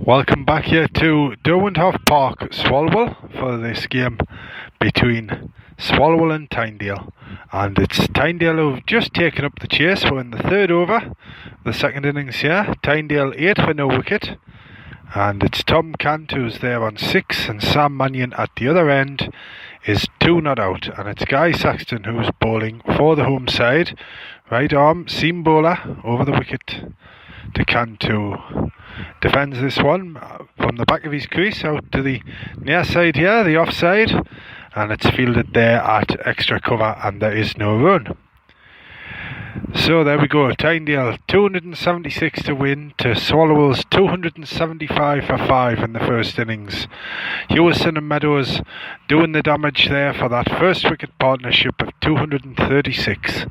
Welcome back here to Derwenthoff Park, Swalwell, for this game between Swalwell and Tynedale. And it's Tynedale who've just taken up the chase. We're in the third over, the second innings here. Tynedale 8 for no wicket. And it's Tom Cant who's there on 6, and Sam Mannion at the other end is 2 not out. And it's Guy Saxton who's bowling for the home side. Right arm seam bowler over the wicket to Cant, who defends this one from the back of his crease out to the near side here, the offside, and it's fielded there at extra cover, and there is no run. So there we go, Tynedale 276 to win to Swalwell's 275 for 5 in the first innings. Hewison and Meadows doing the damage there for that first wicket partnership of 236.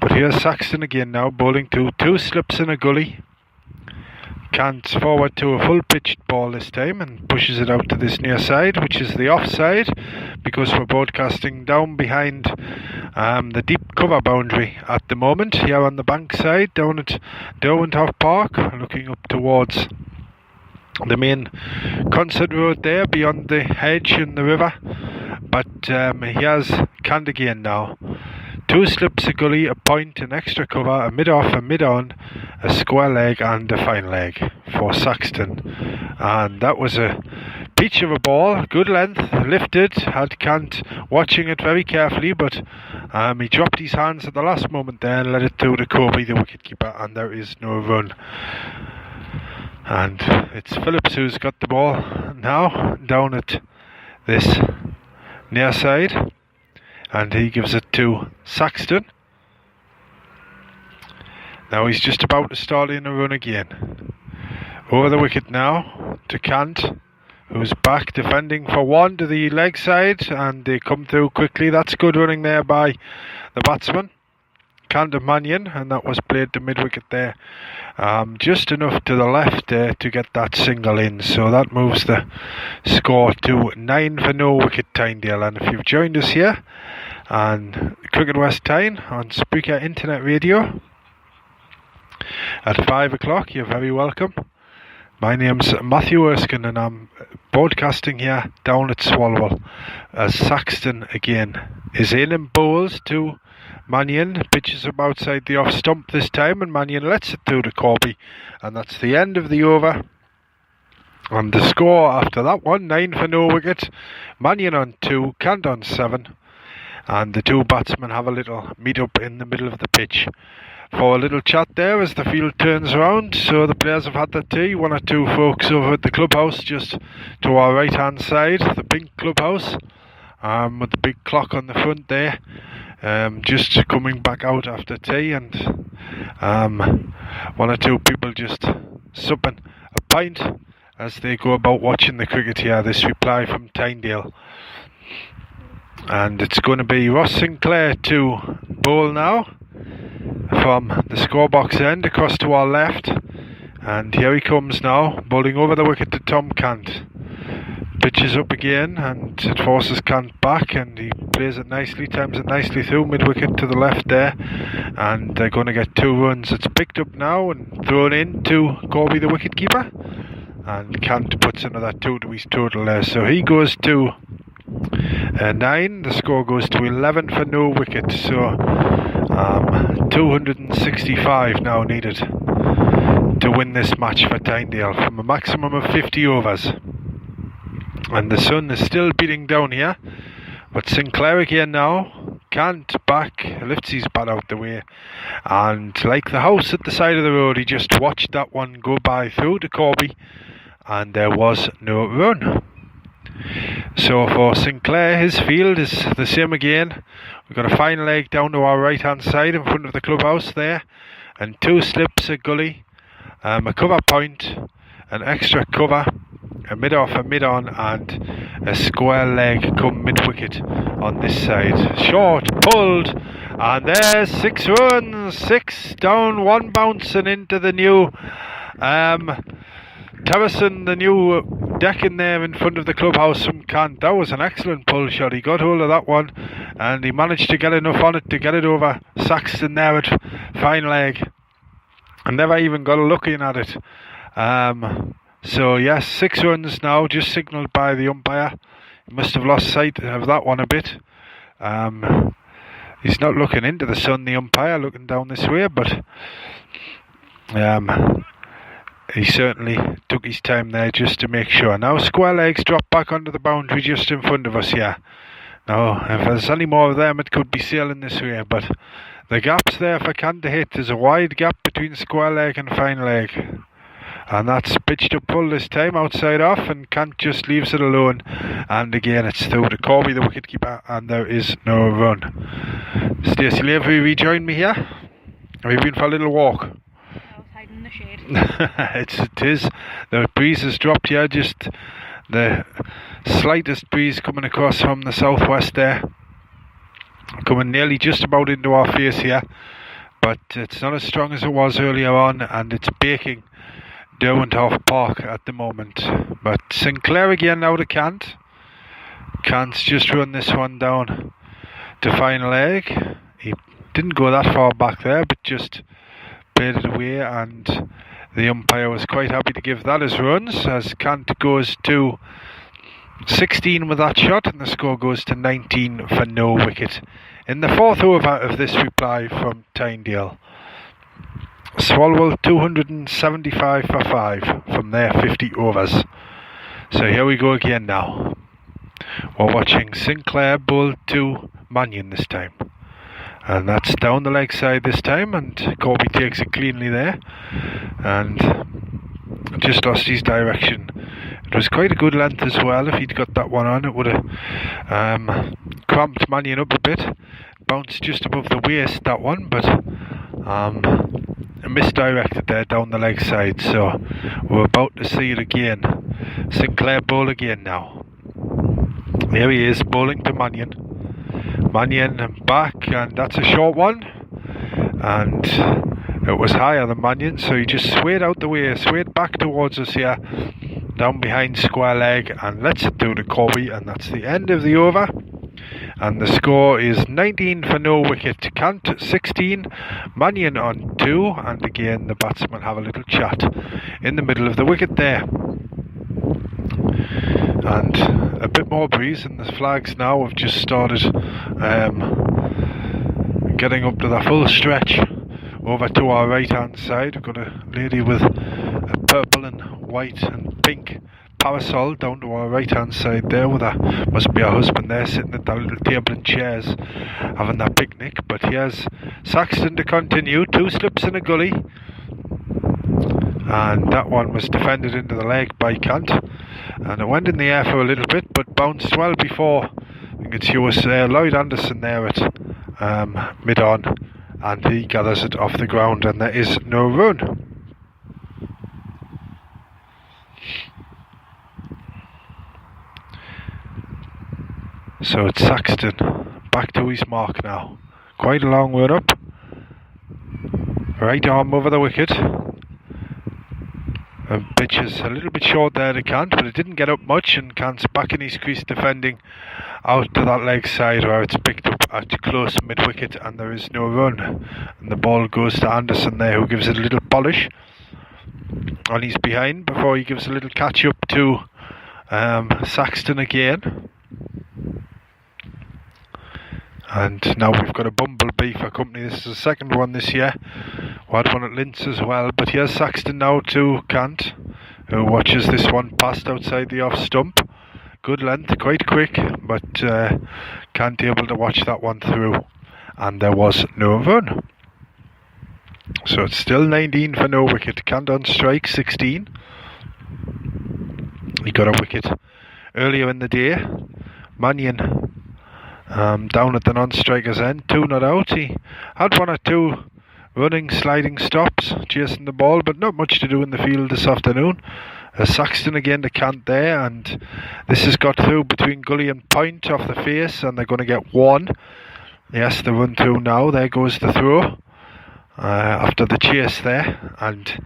But here's Saxton again now, bowling to 2 slips and a gully. Cant's forward to a full pitched ball this time and pushes it out to this near side, which is the offside, because we're broadcasting down behind the deep cover boundary at the moment here on the bank side down at Derwenthoff Park, looking up towards the main concert road there beyond the hedge and the river. But here's Cant again now. 2 slips, a gully, a point, an extra cover, a mid-off, a mid-on, a square leg and a fine leg for Saxton. And that was a peach of a ball, good length, lifted, had Cant watching it very carefully, but he dropped his hands at the last moment there and let it through to Kobe, the wicketkeeper, and there is no run. And it's Phillips who's got the ball now down at this near side. And he gives it to Saxton. Now he's just about to start in a run again. Over the wicket now to Cant, who's back defending for 1 to the leg side, and they come through quickly. That's good running there by the batsman, Cant and Mannion, and that was played to mid-wicket there. Just enough to the left there to get that single in, so that moves the score to 9 for no wicket Tynedale. And if you've joined us here on Cricket West Tyne on Spreaker Internet Radio at 5 o'clock, you're very welcome. My name's Matthew Erskine and I'm broadcasting here down at Swalwell as Saxton again is in and bowls to Mannion, pitches up outside the off stump this time, and Mannion lets it through to Corby, and that's the end of the over. And the score after that one, 9 for no wicket, Mannion on 2, Cant on 7, and the 2 batsmen have a little meet up in the middle of the pitch for a little chat there as the field turns around. So the players have had their tea. 1 or 2 folks over at the clubhouse just to our right hand side, the pink clubhouse, with the big clock on the front there. Just coming back out after tea, and 1 or 2 people just supping a pint as they go about watching the cricket here. This reply from Tynedale, and it's going to be Ross Sinclair to bowl now from the scorebox end across to our left, and here he comes now, bowling over the wicket to Tom Cant. Pitches up again and it forces Cant back, and he plays it nicely, times it nicely through mid-wicket to the left there, and they're going to get 2 runs. It's picked up now and thrown in to Corby, the wicketkeeper, and Cant puts another 2 to his total there, so he goes to 9. The score goes to 11 for no wicket, so 265 now needed to win this match for Tynedale from a maximum of 50 overs. And the sun is still beating down here, but Sinclair again now, Cant back, lifts his bat out the way, and like the house at the side of the road, he just watched that one go by through to Corby, and there was no run. So for Sinclair, his field is the same again. We've got a fine leg down to our right hand side in front of the clubhouse there, and 2 slips, a gully, a cover point, an extra cover, a mid-off, a mid-on, and a square leg come mid-wicket on this side. Short, pulled, and there's 6 runs, 6 down, 1 bouncing into the new terracing, the new deck in there in front of the clubhouse from Cant. That was an excellent pull shot. He got hold of that one, and he managed to get enough on it to get it over Saxton there at fine leg. I never even got a look in at it. So yes, 6 runs now, just signalled by the umpire. He must have lost sight of that one a bit. He's not looking into the sun, the umpire, looking down this way, but he certainly took his time there just to make sure. Now square legs drop back onto the boundary just in front of us here. Now, if there's any more of them, it could be sailing this way, but the gap's there for Kant to hit. There's a wide gap between square leg and fine leg. And that's pitched up full this time, outside off, and Kant just leaves it alone. And again, it's through to Corby, the wicketkeeper, and there is no run. Stacey Lavery rejoined me here. Have you been for a little walk? I was hiding in the shade. It is. The breeze has dropped here, just the slightest breeze coming across from the southwest there. Coming nearly just about into our face here. But it's not as strong as it was earlier on, and it's baking Derwenthoff Park at the moment. But Sinclair again now to Kant. Kant's just run this one down to final leg. He didn't go that far back there, but just played it away, and the umpire was quite happy to give that as runs, as Kant goes to 16 with that shot, and the score goes to 19 for no wicket. In the fourth over of this reply from Tynedale, Swalwell 275 for 5 from their 50 overs. So here we go again now. We're watching Sinclair bowl to Mannion this time. And that's down the leg side this time, and Corby takes it cleanly there. And just lost his direction. It was quite a good length as well. If he'd got that one on, it would have cramped Mannion up a bit. Bounced just above the waist, that one, but misdirected there down the leg side. So we're about to see it again. Sinclair bowl again now. Here he is, bowling to Mannion. Mannion back, and that's a short one. And it was higher than Mannion, so he just swayed out the way, swayed back towards us here, down behind square leg, and lets it through to Corby, and that's the end of the over. And the score is 19 for no wicket. Kant 16, Mannion on 2, and again the batsmen have a little chat in the middle of the wicket there. And a bit more breeze, and the flags now have just started getting up to the full stretch over to our right hand side. We've got a lady with a purple and white and pink parasol down to our right hand side there, with must be her husband there sitting at that little table and chairs having their picnic. But here's Saxton to continue, 2 slips in a gully, and that one was defended into the leg by Kant, and it went in the air for a little bit but bounced well before. I think it's yours, Lloyd Anderson there at mid on, and he gathers it off the ground, and there is no run. So it's Saxton back to his mark now. Quite a long run up. Right arm over the wicket. And pitch is a little bit short there to Kant, but it didn't get up much, and Kant's back in his crease defending out to that leg side where it's picked up at close mid-wicket, and there is no run. And the ball goes to Anderson there, who gives it a little polish on his behind before he gives a little catch up to Saxton again. And now we've got a bumblebee for company. This is the second one this year. We had one at Linz as well. But here's Saxton now to Kant, who watches this one past outside the off stump. Good length, quite quick, but Kant able to watch that one through. And there was no run. So it's still 19 for no wicket. Kant on strike, 16. He got a wicket earlier in the day. Mannion down at the non-striker's end, 2 not out. He had 1 or 2 running, sliding stops, chasing the ball, but not much to do in the field this afternoon. Saxton again to Kant there, and this has got through between gully and point off the face, and they're going to get 1. Yes, the run through now. There goes the throw after the chase there, and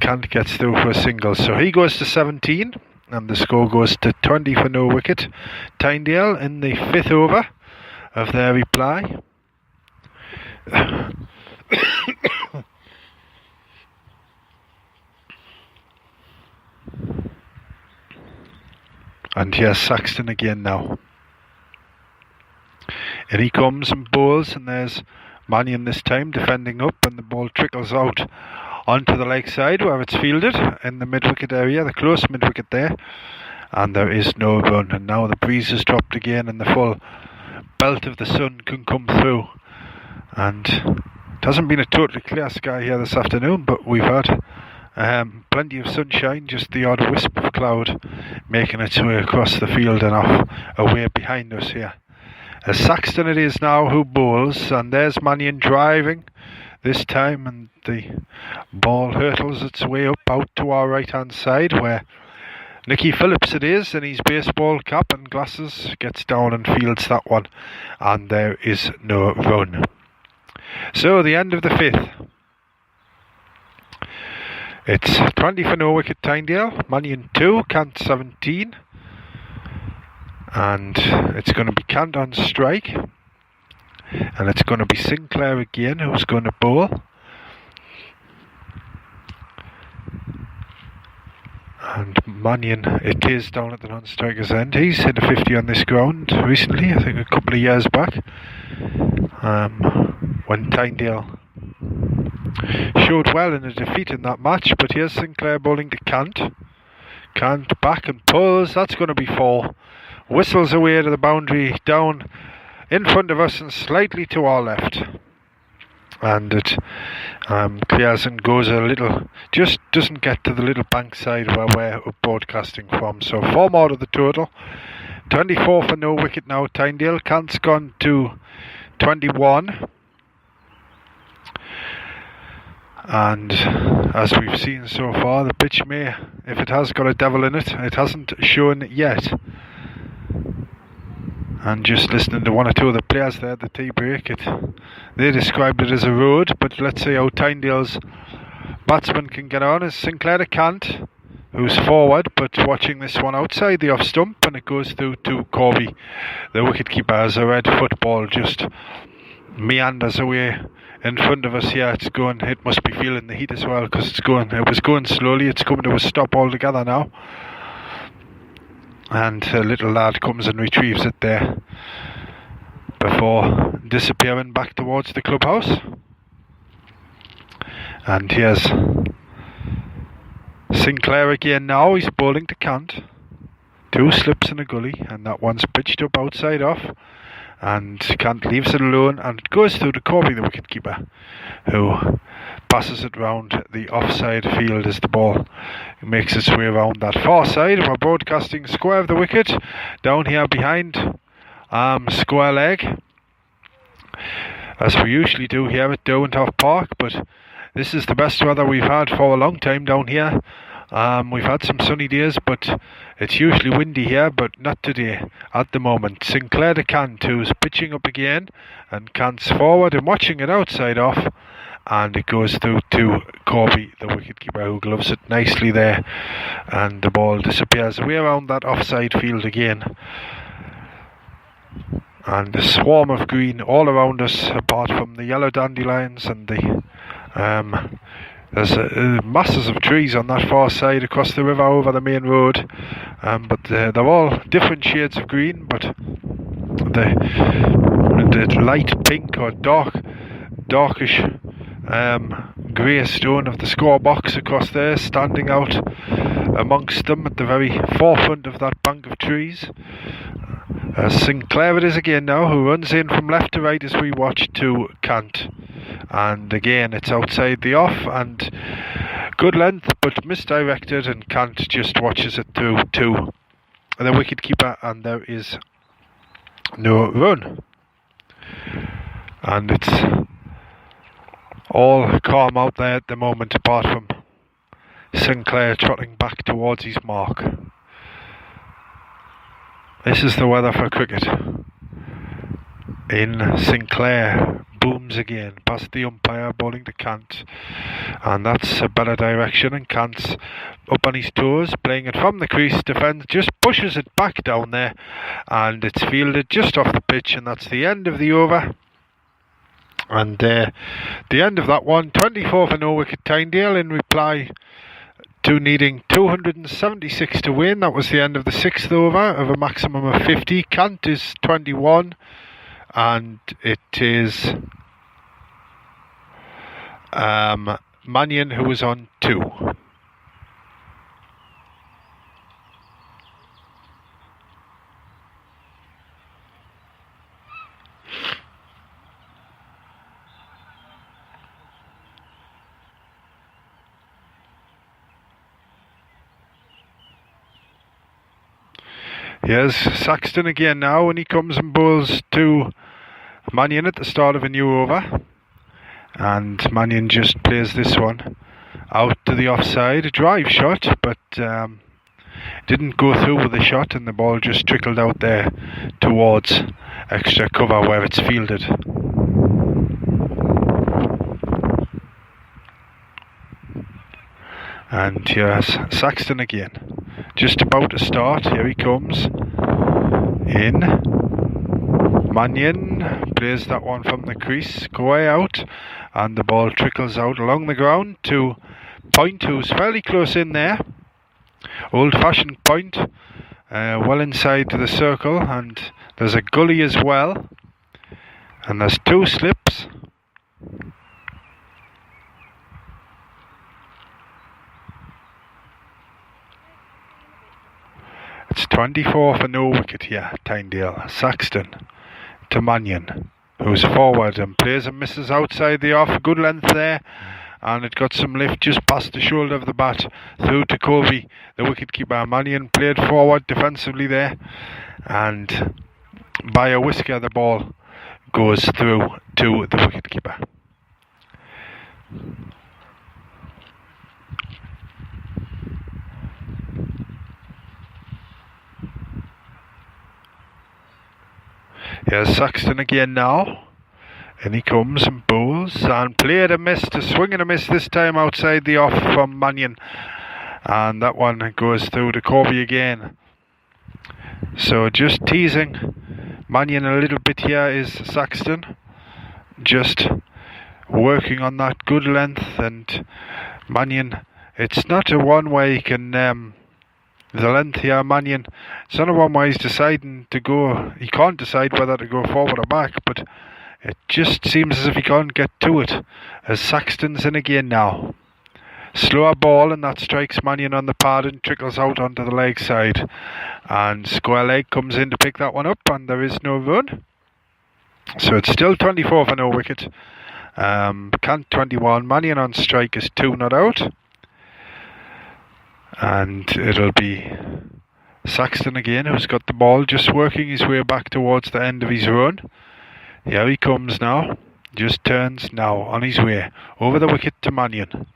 Kant gets through for a single. So he goes to 17. And the score goes to 20 for no wicket. Tynedale in the 5th over of their reply. And here's Saxton again now. And he comes and bowls, and there's Mannion this time defending up, and the ball trickles out onto the leg side where it's fielded in the mid-wicket area, the close mid-wicket there, and there is no run. And now the breeze has dropped again and the full belt of the sun can come through, and it hasn't been a totally clear sky here this afternoon, but we've had plenty of sunshine, just the odd wisp of cloud making its way across the field and off away behind us here. As Saxton it is now who bowls, and there's Mannion driving this time, and the ball hurtles its way up out to our right hand side where Nicky Phillips it is in his baseball cap and glasses gets down and fields that one, and there is no run. So the end of the fifth. It's 20 for no wicket Tynedale, Mannion 2, Cant 17, and it's going to be Cant on strike, and it's going to be Sinclair again who's going to bowl. And Mannion, it is down at the non-striker's end. He's hit a 50 on this ground recently, I think a couple of years back, when Tynedale showed well in a defeat in that match. But here's Sinclair bowling to Cant. Cant back and pulls, that's going to be 4. Whistles away to the boundary, down in front of us and slightly to our left. And it clears and goes a little, just doesn't get to the little bank side where we're broadcasting from. So 4 more to the total. 24 for no wicket now Tynedale. Cant's gone to 21. And as we've seen so far, the pitch may, if it has got a devil in it, it hasn't shown yet. And just listening to one or two of the players there at the tea break, they described it as a road, but let's see how Tynedale's batsman can get on. Is Sinclair to Cant, who's forward, but watching this one outside the off stump, and it goes through to Corby, the wicketkeeper, as a red football just meanders away in front of us here. It must be feeling the heat as well, because it was going slowly, it's coming to a stop altogether now. And a little lad comes and retrieves it there before disappearing back towards the clubhouse. And here's Sinclair again now, he's bowling to Cant. 2 slips in a gully, and that one's pitched up outside off, and Cant leaves it alone, and it goes through to Corby, the wicketkeeper, who passes it round the offside field as the ball makes its way around that far side. We're broadcasting square of the wicket down here behind square leg, as we usually do here at Derwenthoff Park, but this is the best weather we've had for a long time down here. We've had some sunny days, but it's usually windy here, but not today at the moment. Sinclair to Cant, who's pitching up again, and Cant's forward and watching it outside off, and it goes through to Corby, the wicketkeeper, who gloves it nicely there, and the ball disappears away around that offside field again. And a swarm of green all around us, apart from the yellow dandelions and the there's masses of trees on that far side across the river over the main road, but they're all different shades of green, but the light pink or darkish grey stone of the score box across there standing out amongst them at the very forefront of that bank of trees. Sinclair it is again now, who runs in from left to right as we watch to Cant, and again it's outside the off and good length but misdirected, and Cant just watches it through to the wicketkeeper, and there is no run. And it's all calm out there at the moment, apart from Sinclair trotting back towards his mark. This is the weather for cricket. In Sinclair booms again past the umpire, bowling to Cant, and that's a better direction, and Cant's up on his toes, playing it from the crease. Defence just pushes it back down there, and it's fielded just off the pitch, and that's the end of the over. And the end of that one. 24 for no wicket Tynedale. In reply Two needing 276 to win. That was the end of the 6th over of a maximum of 50. Cant is 21, and it is Mannion who was on 2. Here's Saxton again now, and he comes and bowls to Mannion at the start of a new over. And Mannion just plays this one out to the offside. A drive shot, but didn't go through with the shot, and the ball just trickled out there towards extra cover where it's fielded. And here's Saxton again. Just about to start. Here he comes. In. Mannion plays that one from the crease. Go way out. And the ball trickles out along the ground to Point, who's fairly close in there. Old-fashioned Point. Well inside the circle. And there's a gully as well. And there's 2 slips. It's 24 for no wicket here, Tynedale. Saxton to Mannion, who's forward and plays and misses outside the off. Good length there, and it got some lift just past the shoulder of the bat through to Colby, the wicketkeeper. Mannion played forward defensively there, and by a whisker the ball goes through to the wicketkeeper. Here's Saxton again now, and he comes and bowls and played a miss, to swing and a miss this time outside the off from Mannion, and that one goes through to Corby again. So just teasing Mannion a little bit here is Saxton, just working on that good length. And Mannion, it's not a one where he can the length here, Mannion, it's not a one where he's deciding to go. He can't decide whether to go forward or back, but it just seems as if he can't get to it, as Saxton's in again now. Slower ball, and that strikes Mannion on the pad and trickles out onto the leg side, and square leg comes in to pick that one up, and there is no run. So it's still 24 for no wicket. Cant 21, Mannion on strike is 2 not out. And it'll be Saxton again, who's got the ball, just working his way back towards the end of his run. Here he comes now, just turns now on his way over the wicket to Mannion.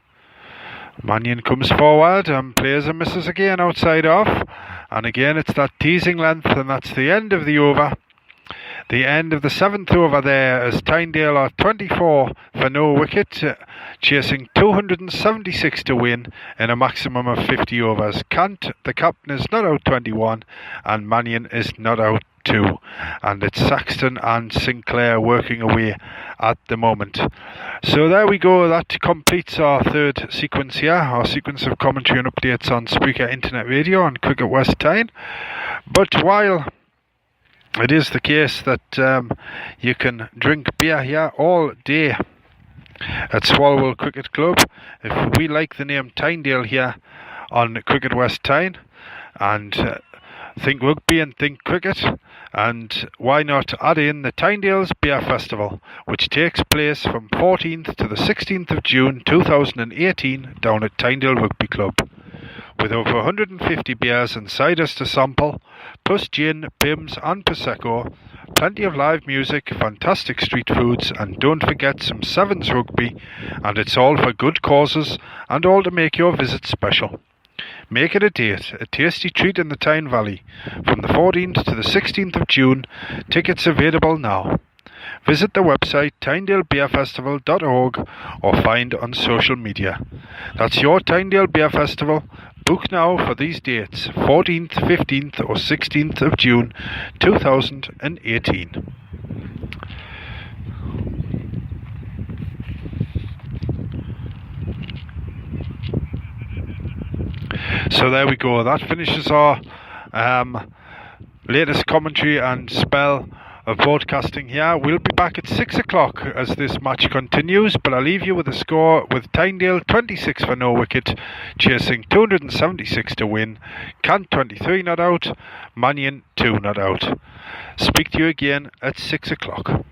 Mannion comes forward and plays and misses again outside off, and again it's that teasing length, and that's the end of the over. The end of the 7th over there, as Tynedale are 24 for no wicket, chasing 276 to win in a maximum of 50 overs. Cant, the captain, is not out 21, and Mannion is not out 2. And it's Saxton and Sinclair working away at the moment. So there we go, that completes our 3rd sequence here, our sequence of commentary and updates on Spreaker Internet Radio and Cricket West Tyne. But while it is the case that you can drink beer here all day at Swalwell Cricket Club, if we like the name Tynedale here on Cricket West Tyne, and think rugby and think cricket, and why not add in the Tynedale's Beer Festival, which takes place from 14th to the 16th of June 2018 down at Tynedale Rugby Club. With over 150 beers and ciders to sample, plus gin, Pimm's and Prosecco, plenty of live music, fantastic street foods, and don't forget some Sevens rugby, and it's all for good causes and all to make your visit special. Make it a date, a tasty treat in the Tyne Valley, from the 14th to the 16th of June. Tickets available now. Visit the website tynedalebeerfestival.org or find on social media. That's your Tynedale Beer Festival. Book now for these dates, 14th, 15th or 16th of June 2018. So there we go. That finishes our latest commentary and spell of broadcasting here. We'll be back at 6 o'clock as this match continues, but I'll leave you with a score with Tynedale 26 for no wicket, chasing 276 to win, Cant 23 not out, Mannion 2 not out. Speak to you again at 6 o'clock.